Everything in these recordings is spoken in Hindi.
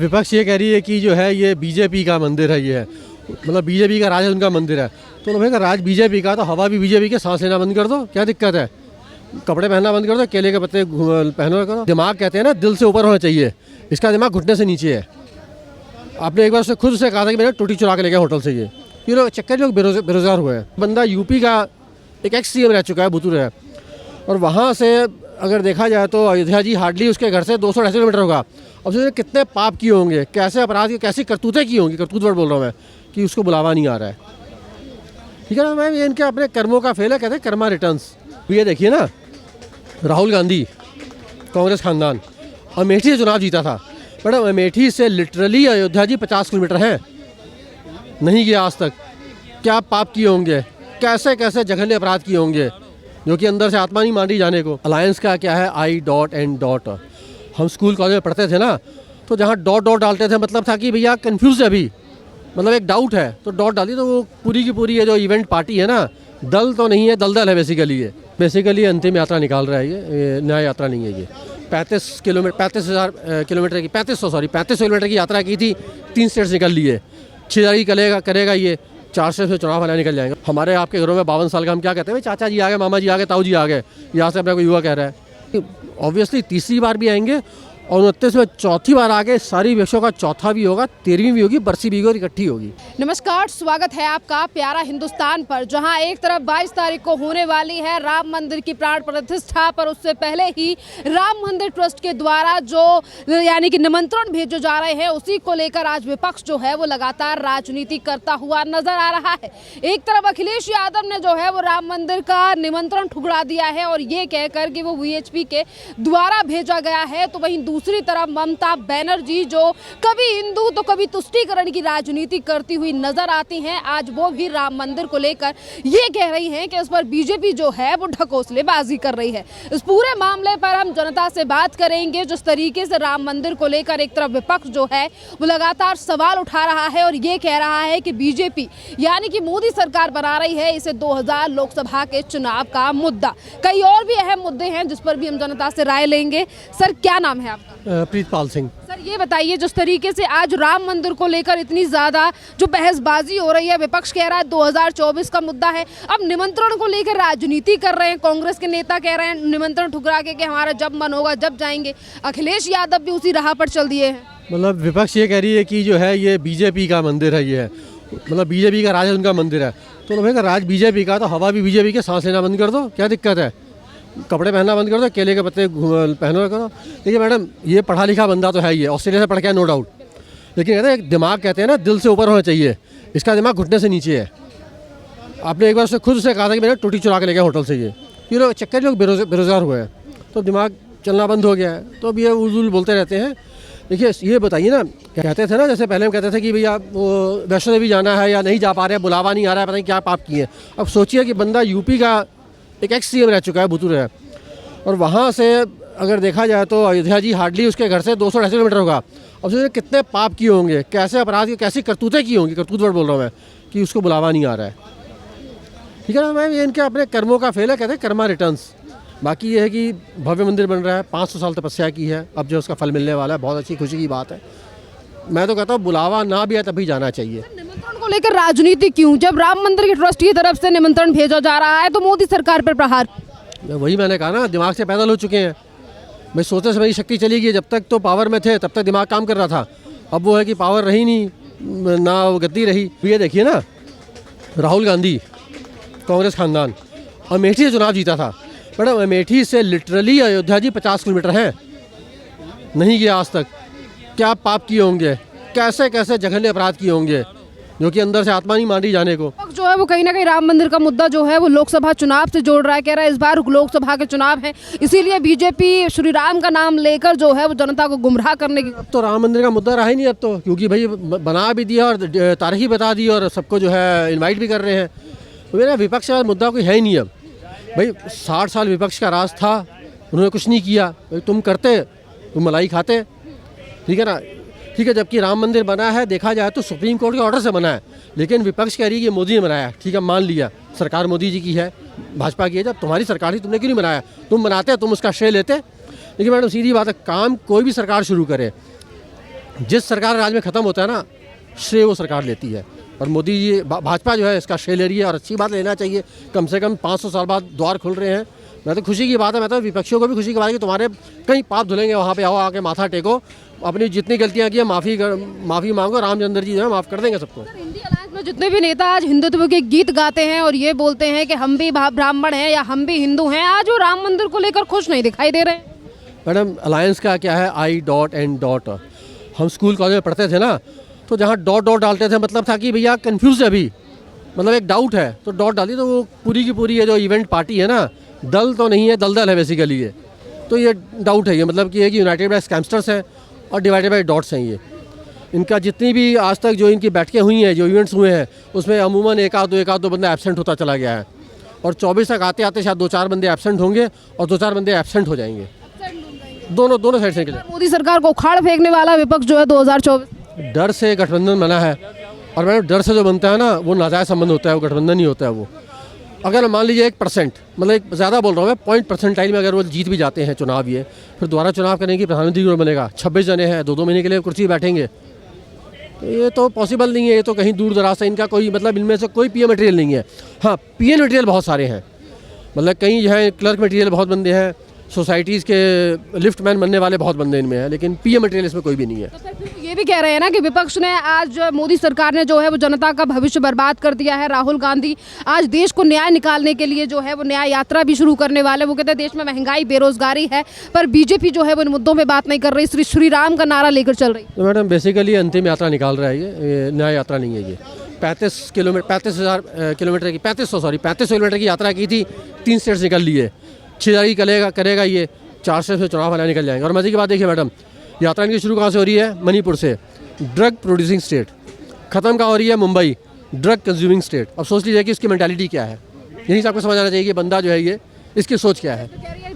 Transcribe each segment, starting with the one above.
विपक्ष ये कह रही है कि जो है ये बीजेपी का मंदिर है, ये है मतलब बीजेपी का राज है, उनका मंदिर है। तो उन्होंने कहा राज बीजेपी का तो हवा भी बीजेपी के, सांस लेना बंद कर दो, क्या दिक्कत है? कपड़े पहनना बंद कर दो, केले के पत्ते पहनो करो। दिमाग कहते हैं ना दिल से ऊपर होना चाहिए, इसका दिमाग घुटने से नीचे है। आपने एक बार उससे खुद से कहा था कि मैंने टोटी चुरा के ले गया होटल से। ये लोग चक्कर लोग बेरोजगार हुए हैं। बंदा यूपी का एक एक्स CM रह चुका है, बुतुर है, और वहाँ से अगर देखा जाए तो अयोध्या जी हार्डली उसके घर से 200-250 किलोमीटर होगा। अब सोचिए कितने पाप किए होंगे, कैसे अपराध की, कैसी करतूतें की होंगी, करतूत वर्ड बोल रहा हूँ मैं, कि उसको बुलावा नहीं आ रहा है। ठीक है ना मैम, ये इनके अपने कर्मों का फेल है, कहते हैं कर्मा रिटर्न्स। ये देखिए ना, राहुल गांधी कांग्रेस खानदान अमेठी से चुनाव जीता था। मैडम अमेठी से लिटरली अयोध्या जी 50 किलोमीटर है, नहीं गया आज तक। क्या पाप किए होंगे, कैसे कैसे जघन्य अपराध किए होंगे, जो कि अंदर से आत्मा नहीं मान रही जाने को। अलायंस का क्या है, I.N. हम स्कूल कॉलेज में पढ़ते थे ना, तो जहाँ डॉट डॉट डालते थे मतलब था कि भैया कंफ्यूज है अभी, मतलब एक डाउट है तो डॉट डाली, तो वो पूरी की पूरी ये जो इवेंट पार्टी है ना, दल तो नहीं है, दलदल है बेसिकली। ये बेसिकली अंतिम यात्रा निकाल रहा है, ये न्याय यात्रा नहीं है। ये 35 किलोमीटर की 3500 किलोमीटर की यात्रा की थी, 3 स्टेट्स निकल लिए। 6 तारीख करेगा ये, 4 स्टेट से चुनाव वाला निकल जाएंगे। हमारे आपके घरों में 52 साल का हम क्या कहते हैं, चाचा जी आ गए, मामा जी आ गए, ताऊ जी आ गए, यहाँ से अपना कोई युवा कह रहा है। ऑब्वियसली तीसरी बार भी आएंगे और 29 में चौथी बार आगे, सारी विषयों का चौथा भी होगा, 13वीं भी होगी, बरसी भी होगी, इकट्ठी होगी। नमस्कार, स्वागत है आपका प्यारा हिंदुस्तान पर, जहां एक तरफ 22 तारीख को होने वाली है राम मंदिर की प्राण प्रतिष्ठा, पर उससे पहले ही राम मंदिर ट्रस्ट के द्वारा जो यानी कि निमंत्रण भेजे जा रहे हैं, उसी को लेकर आज विपक्ष जो है वो लगातार राजनीति करता हुआ नजर आ रहा है। एक तरफ अखिलेश यादव ने जो है वो राम मंदिर का निमंत्रण ठुकरा दिया है और ये कहकर कि वो VHP के द्वारा भेजा गया है, तो वहीं दूसरी तरफ ममता बनर्जी जो कभी हिंदू तो कभी तुष्टीकरण की राजनीति करती हुई नजर आती हैं, आज वो भी राम मंदिर को लेकर ये कह रही हैं कि इस पर बीजेपी जो है वो ढकोसलेबाजी कर रही है। इस पूरे मामले पर हम जनता से बात करेंगे। जिस तरीके से राम मंदिर को लेकर एक तरफ विपक्ष जो है वो लगातार सवाल उठा रहा है और ये कह रहा है कि बीजेपी यानी कि मोदी सरकार बना रही है इसे 2000 लोकसभा के चुनाव का मुद्दा। कई और भी अहम मुद्दे हैं जिस पर भी हम जनता से राय लेंगे। सर, क्या नाम है आपका? प्रीतपाल सिंह। सर, ये बताइए, जिस तरीके से आज राम मंदिर को लेकर इतनी ज्यादा जो बहसबाजी हो रही है, विपक्ष कह रहा है 2024 का मुद्दा है, अब निमंत्रण को लेकर राजनीति कर रहे हैं, कांग्रेस के नेता कह रहे हैं निमंत्रण ठुकरा के कि हमारा जब मन होगा जब जाएंगे, अखिलेश यादव भी उसी राह पर चल दिए हैं। मतलब विपक्ष ये कह रही है कि जो है ये बीजेपी का मंदिर है, ये है मतलब बीजेपी का राज है, उनका मंदिर है। तो उन्होंने कहा राज बीजेपी का तो हवा भी बीजेपी के, सांस लेना बंद कर दो, क्या दिक्कत है? कपड़े पहनना बंद कर दो, केले के पत्ते पहनो करो। देखिए मैडम, ये पढ़ा लिखा बंदा तो है ही है, ऑस्ट्रेलिया से पढ़ के है, नो डाउट, लेकिन कहते हैं दिमाग कहते हैं ना दिल से ऊपर होना चाहिए, इसका दिमाग घुटने से नीचे है। आपने एक बार उससे खुद से कहा था कि मैंने टोटी चुरा के ले गया होटल से। ये लोग चक्कर लोग बेरोजगार हुए हैं, तो दिमाग चलना बंद हो गया है, तो अब ये उर्दू बोलते रहते हैं। देखिए ये बताइए ना, कहते थे ना, जैसे पहले हम कहते थे कि भैया वो वैष्णो देवी जाना है या नहीं जा पा रहे हैं, बुलावा नहीं आ रहा है, पता नहीं क्या पाप किए। अब सोचिए कि बंदा यूपी का एक एक्स CM रह चुका है, बुतुर है, और वहाँ से अगर देखा जाए तो अयोध्या जी हार्डली उसके घर से 200-250 किलोमीटर होगा। अब सोचिए कितने पाप किए होंगे, कैसे अपराध की, कैसी करतूतें की होंगी, करतूत वर्ड बोल रहा हूँ मैं, कि उसको बुलावा नहीं आ रहा है। ठीक है ना मैम, ये इनके अपने कर्मों का फेल है, कहते हैं कर्मा रिटर्न्स। बाकी ये है कि भव्य मंदिर बन रहा है, 500 साल तपस्या की है, अब जो उसका फल मिलने वाला है, बहुत अच्छी खुशी की बात है। मैं तो कहता हूँ बुलावा ना भी है तभी जाना चाहिए। निमंत्रण को लेकर राजनीति क्यों, जब राम मंदिर के ट्रस्ट की तरफ से निमंत्रण भेजा जा रहा है तो मोदी सरकार पर प्रहार। वही मैंने कहा ना, दिमाग से पैदल हो चुके हैं। मैं सोचते समय शक्ति चली गई, जब तक तो पावर में थे तब तक दिमाग काम कर रहा था, अब वो है कि पावर रही नहीं, ना वो गद्दी रही। ये देखिए ना, राहुल गांधी कांग्रेस खानदान अमेठी से चुनाव जीता था। मैडम अमेठी से लिटरली अयोध्या जी 50 किलोमीटर है, नहीं गया आज तक। क्या पाप किए होंगे, कैसे कैसे जघन्य अपराध किए होंगे, जो कि अंदर से आत्मा नहीं मान रही जाने को। जो है वो कहीं ना कहीं राम मंदिर का मुद्दा जो है वो लोकसभा चुनाव से जोड़ रहा है, कह रहा है इस बार लोकसभा के चुनाव है, इसीलिए बीजेपी श्री राम का नाम लेकर जो है वो जनता को गुमराह करने की। अब तो राम मंदिर का मुद्दा रहा ही नहीं अब तो, क्योंकि भाई बना भी दिया और तारीख बता दी और सबको जो है इन्वाइट भी कर रहे हैं। तो मेरा विपक्ष का मुद्दा कोई है ही नहीं अब। भाई 60 साल विपक्ष का राज था, उन्होंने कुछ नहीं किया। भाई तुम करते, तुम मलाई खाते, ठीक है ना, ठीक है। जबकि राम मंदिर बना है, देखा जाए तो सुप्रीम कोर्ट के ऑर्डर से बना है, लेकिन विपक्ष कह रही है कि मोदी ने बनाया। ठीक है, मान लिया, सरकार मोदी जी की है, भाजपा की है, जब तुम्हारी सरकार थी तुमने क्यों नहीं बनाया? तुम बनाते, तुम उसका श्रेय लेते। लेकिन मैडम सीधी बात है, काम कोई भी सरकार शुरू करे, जिस सरकार राज में ख़त्म होता है ना, श्रेय वो सरकार लेती है। और मोदी जी भाजपा जो है इसका श्रेय ले रही है, और अच्छी बात लेना चाहिए। कम से कम 500 साल बाद द्वार खुल रहे हैं। मैं तो खुशी की बात है, मैं तो विपक्षियों को भी खुशी की बात है कि तुम्हारे कहीं पाप धुलेंगे, वहाँ पे आओ, आके माथा टेको, अपनी जितनी गलतियाँ की है माफ़ी मांगो, रामचंद्र जी जो है माफ़ कर देंगे सबको। इंडिया अलायंस में जितने भी नेता आज हिंदुत्व के गीत गाते हैं और ये बोलते हैं कि हम भी ब्राह्मण हैं या हम भी हिंदू हैं, आज वो राम मंदिर को लेकर खुश नहीं दिखाई दे रहे हैं। मैडम अलायंस का क्या है, I.N. हम स्कूल कॉलेज में पढ़ते थे ना, तो जहाँ डॉट डालते थे मतलब था कि भैया कन्फ्यूज़ है अभी, मतलब एक डाउट है तो डॉट डाली, तो वो पूरी की पूरी ये जो इवेंट पार्टी है ना, दल तो नहीं है, दलदल है बेसिकली ये। तो ये डाउट है, ये मतलब कि है कि यूनाइटेड बाय स्कैमस्टर्स है और डिवाइडेड बाय डॉट्स हैं। ये इनका जितनी भी आज तक जो इनकी बैठकें हुई हैं, जो इवेंट्स हुए हैं, उसमें अमूमन एक आध दो बंदा एब्सेंट होता चला गया है। और 24 तक आते आते शायद 2-4 बंदे एब्सेंट होंगे और 2-4 बंदे एब्सेंट हो जाएंगे, दोनों साइड से। मोदी सरकार को उखाड़ फेंकने वाला विपक्ष जो है 2024 डर से गठबंधन बना है, और मैडम डर से जो बनता है ना वो नाजायज़ संबंध होता है, वो गठबंधन नहीं होता है। वो अगर मान लीजिए 1%, मतलब एक ज़्यादा बोल रहा हूँ मैं, पॉइंट परसेंटाइल में अगर वो जीत भी जाते हैं चुनाव, ये फिर दोबारा चुनाव करने की प्रधानमंत्री कौन बनेगा? 26 जने हैं, 2-2 महीने के लिए कुर्सी बैठेंगे, तो ये तो पॉसिबल नहीं है। ये तो कहीं दूर दराज से इनका कोई मतलब इनमें से कोई पीएम मटेरियल नहीं है। हाँ, पीएम मटेरियल बहुत सारे हैं, मतलब कहीं जो है क्लर्क मटेरियल बहुत बंदे हैं, सोसाइटीज़ के लिफ्ट मैन बनने वाले बहुत बंदे इनमें हैं, लेकिन पीएम मटेरियल इसमें कोई भी नहीं है। तो फिर ये भी कह रहे हैं ना कि विपक्ष ने आज मोदी सरकार ने जो है वो जनता का भविष्य बर्बाद कर दिया है। राहुल गांधी आज देश को न्याय निकालने के लिए जो है वो न्याय यात्रा भी शुरू करने वाले। वो कहते हैं देश में महंगाई बेरोजगारी है, पर बीजेपी जो है वो इन मुद्दों में बात नहीं कर रही, श्री राम का नारा लेकर चल रही। तो मैडम बेसिकली अंतिम यात्रा निकाल रहा है, ये न्याय यात्रा नहीं है। ये 35 किलोमीटर की यात्रा की थी, 3 स्टेट्स निकल लिए, 6 जारी करेगा ये, 4 स्टेट से चुनाव वाला निकल जाएंगे। और मजे की बात देखिए मैडम, यात्रा इनकी शुरू कहाँ से हो रही है? मणिपुर से, ड्रग प्रोड्यूसिंग स्टेट। ख़त्म कहाँ हो रही है? Mumbai, drug consuming state. अब सोच लीजिए कि इसकी मेंटालिटी क्या है, यहीं से आपको समझ आना चाहिए कि बंदा जो है ये, इसकी सोच क्या है।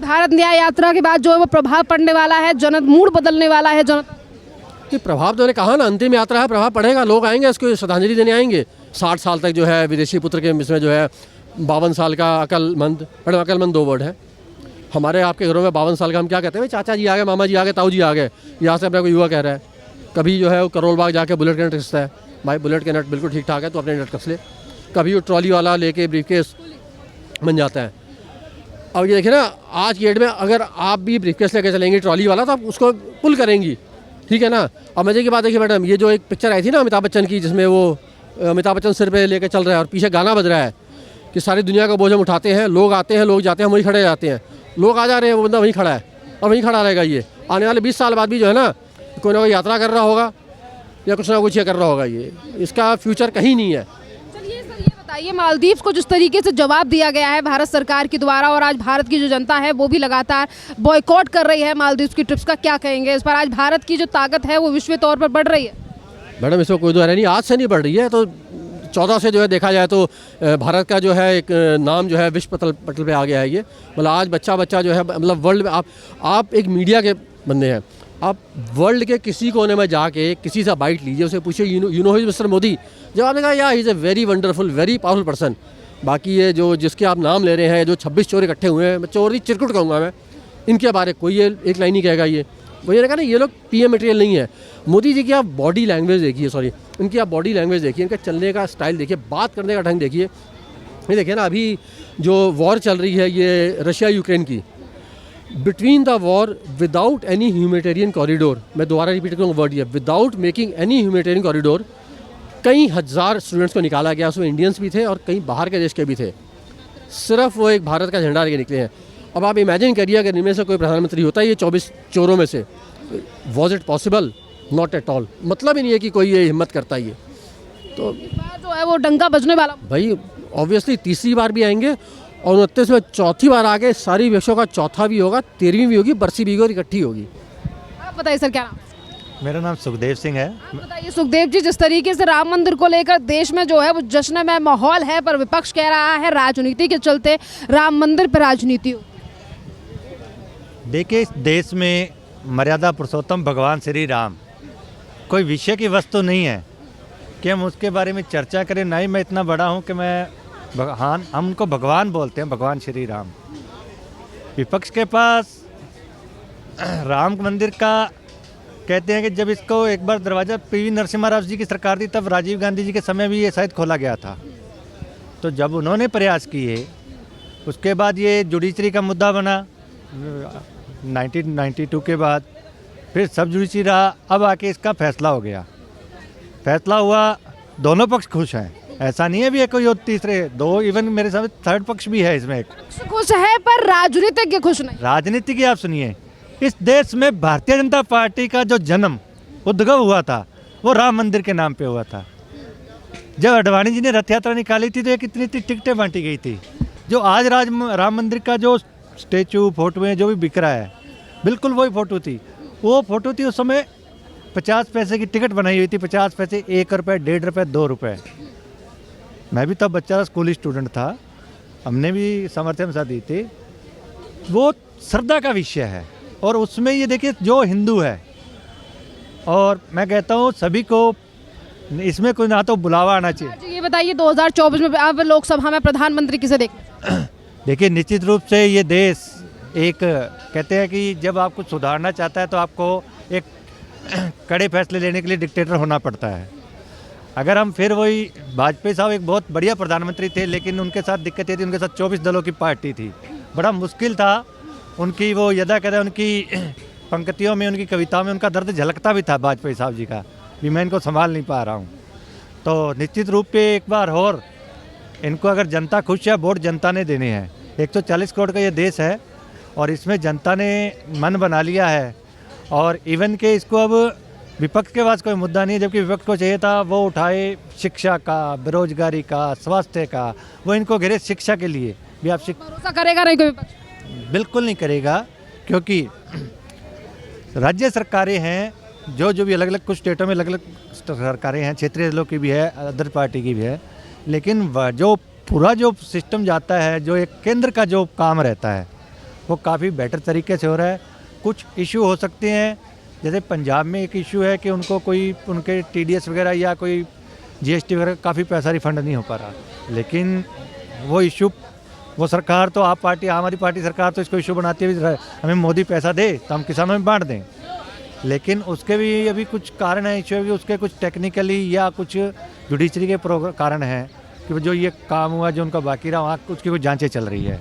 भारत न्याय यात्रा के बाद जो है वो प्रभाव पड़ने वाला है, मूड बदलने वाला है जनता। कि प्रभाव तो मैंने कहा ना, अंतिम यात्रा है, प्रभाव पड़ेगा, लोग आएंगे, इसको श्रद्धांजलि देने आएंगे। 60 साल तक जो है विदेशी पुत्र के इसमें जो है 52 साल का अकलमंद, मैडम अकलमंद 2 वर्ड है। हमारे आपके घरों में 52 साल का हम क्या कहते हैं? चाचा जी आ गए, मामा जी आ गए, ताऊ जी आ गए। यहाँ से अपने को युवा कह रहा है। कभी जो है वो करोल बाग जाके बुलेट का नट कसता है, भाई बुलेट के नट बिल्कुल ठीक ठाक है तो अपने नट कस ले। कभी वो ट्रॉली वाला लेके ब्रीफकेस बन जाता है। अब ये देखिए ना, आज की डेट में अगर आप भी ब्रीफकेस लेके चलेंगे ट्रॉली वाला, तो आप उसको पुल करेंगी, ठीक है ना। अब मजे की बात देखिए मैडम, ये जो एक पिक्चर आई थी ना अमिताभ बच्चन की, जिसमें वो अमिताभ बच्चन सिर पे लेके चल रहा है और पीछे गाना बज रहा है कि सारी दुनिया का बोझ हम उठाते हैं, लोग आते हैं, लोग जाते हैं, हम वहीं खड़े जाते हैं। लोग आ जा रहे हैं, वो बंदा वहीं खड़ा है और वहीं खड़ा रहेगा। ये आने वाले 20 साल बाद भी जो है ना, कोई ना कोई यात्रा कर रहा होगा या कुछ ना कुछ ये कर रहा होगा। ये इसका फ्यूचर कहीं नहीं है। चलिए सर, ये बताइए, मालदीव्स को जिस तरीके से जवाब दिया गया है भारत सरकार के द्वारा, और आज भारत की जो जनता है वो भी लगातार बॉयकॉट कर रही है मालदीव्स की ट्रिप्स का, क्या कहेंगे इस पर? आज भारत की जो ताकत है वो विश्व तौर पर बढ़ रही है। मैडम इसमें कोई दो नहीं, आज से नहीं बढ़ रही है, तो 14 से जो है देखा जाए तो भारत का जो है एक नाम जो है विश्व पटल पे आ गया है। ये मतलब आज बच्चा जो है, मतलब वर्ल्ड में आप एक मीडिया के बंदे हैं, आप वर्ल्ड के किसी कोने में जाके किसी से बाइट लीजिए, उसे पूछिए you know his mister Modi, जब आपने कहा या he is a very wonderful very powerful person. बाकी ये जो जिसके आप नाम ले रहे हैं, जो 26 चोर इकट्ठे हुए हैं, मैं चोर नहीं चिरकुट कहूँगा मैं, इनके बारे कोई ये एक लाइन ही कहेगा। ये वही ने कहा ना, ये लोग पीएम मटेरियल नहीं है। मोदी जी की आप बॉडी लैंग्वेज देखिए, इनकी आप बॉडी लैंग्वेज देखिए, इनका चलने का स्टाइल देखिए, बात करने का ढंग देखिए। ये देखिए ना, अभी जो वॉर चल रही है ये रशिया यूक्रेन की, between the war without any humanitarian corridor, मैं दोबारा रिपीट करूँगा वर्ड ये, without making any humanitarian corridor, कई हज़ार स्टूडेंट्स को निकाला गया। उसमें इंडियंस भी थे और कई बाहर के देश के भी थे। सिर्फ वो एक भारत का झंडा लेके निकले हैं। अब आप इमेजिन करिए अगर इनमें से कोई प्रधानमंत्री होता है ये 24 चोरों में से, was it possible? Not at all. मतलब ही नहीं है कि कोई ये हिम्मत करता ही है। तो इस बार जो है वो डंका बजने वाला भाई ऑब्वियसली तीसरी बार भी आएंगे और 29 में चौथी बार आगे सारी विषयों का चौथा भी होगा, 13वीं भी होगी, बरसी भी होगी, इकट्ठी होगी। आप बताइए सर, क्या नाम? मेरा नाम सुखदेव सिंह है। आप बताइए सुखदेव जी, जिस तरीके से राम मंदिर को लेकर देश में जो है वो जश्न में माहौल है, पर विपक्ष कह रहा है राजनीति के चलते राम मंदिर पर राजनीति हो। देखिए, इस देश में मर्यादा पुरुषोत्तम भगवान श्री राम कोई विषय की वस्तु नहीं है कि हम उसके बारे में चर्चा करें। ना ही मैं इतना बड़ा हूं कि मैं भगवान, हम उनको भगवान बोलते हैं, भगवान श्री राम। विपक्ष के पास राम मंदिर का कहते हैं कि जब इसको एक बार दरवाज़ा पीवी नरसिम्हा राव जी की सरकार थी, तब राजीव गांधी जी के समय भी ये शायद खोला गया था। तो जब उन्होंने प्रयास किए, उसके बाद ये जुडिशरी का मुद्दा बना 1992 के बाद, फिर सब जुडिशरी रहा, अब आके इसका फैसला हो गया। फैसला हुआ, दोनों पक्ष खुश हैं, ऐसा नहीं है भी है कोई और तीसरे दो, इवन मेरे सामने थर्ड पक्ष भी है इसमें एक। खुश है पर राजनीतिज्ञ खुश नहीं। राजनीति की आप सुनिए, इस देश में भारतीय जनता पार्टी का जो जन्म उद्गव हुआ था वो राम मंदिर के नाम पे हुआ था। जब अडवाणी जी ने रथ यात्रा निकाली थी तो एक इतनी टिकटें बांटी गई थी। जो आज राम मंदिर का जो स्टेचू फोटोएं जो भी बिक रहा है, बिल्कुल वही फ़ोटो थी। वो फ़ोटो थी उस समय 50 पैसे की टिकट बनाई हुई थी, 50 पैसे, 1 रुपये, 1.5 रुपये, 2 रुपये। मैं भी तब बच्चा स्कूल स्टूडेंट था, हमने भी समर्थन साथ दी थी। वो श्रद्धा का विषय है और उसमें ये देखिए जो हिंदू है, और मैं कहता हूँ सभी को इसमें कोई ना तो बुलावा आना चाहिए। ये बताइए 2024 में अब लोकसभा में प्रधानमंत्री किसे देख? देखिए निश्चित रूप से ये देश एक, कहते हैं कि जब आप कुछ सुधारना चाहता है तो आपको एक कड़े फैसले लेने के लिए डिक्टेटर होना पड़ता है। अगर हम फिर वही, वाजपेयी साहब एक बहुत बढ़िया प्रधानमंत्री थे, लेकिन उनके साथ दिक्कत ये थी, उनके साथ 24 दलों की पार्टी थी, बड़ा मुश्किल था। उनकी वो यदा कहते उनकी पंक्तियों में, उनकी कविताओं में उनका दर्द झलकता भी था वाजपेयी साहब जी का, भी मैं इनको संभाल नहीं पा रहा हूँ। तो निश्चित रूप पे एक बार और इनको अगर जनता खुश है, वोट जनता ने देने हैं। 140 करोड़ का ये देश है और इसमें जनता ने मन बना लिया है, और इवन के इसको अब विपक्ष के पास कोई मुद्दा नहीं है, जबकि विपक्ष को चाहिए था वो उठाए शिक्षा का, बेरोजगारी का, स्वास्थ्य का, वो इनको घेरे शिक्षा के लिए भी। आप भरोसा करेगा नहीं कोई विपक्ष? बिल्कुल नहीं करेगा, क्योंकि राज्य सरकारें हैं जो भी अलग अलग, कुछ स्टेटों में अलग अलग सरकारें हैं, क्षेत्रीय दलों की भी है, अदर पार्टी की भी है, लेकिन जो पूरा जो सिस्टम जाता है, जो एक केंद्र का जो काम रहता है, वो काफ़ी बेटर तरीके से हो रहा है। कुछ इशू हो सकते हैं, जैसे पंजाब में एक इशू है कि उनको कोई उनके TDS वगैरह या कोई GST वगैरह काफ़ी पैसा रिफंड नहीं हो पा रहा, लेकिन वो इशू, वो सरकार तो आप पार्टी, हमारी पार्टी सरकार तो इसको इशू बनाती है, हमें मोदी पैसा दे तो हम किसानों में बांट दें, लेकिन उसके भी अभी कुछ कारण है, इशू है कि उसके कुछ टेक्निकली या कुछ जुडिशरी के कारण हैं कि जो ये काम हुआ, जो उनका बाकी रहा, वहाँ उसकी कुछ जांचें चल रही है।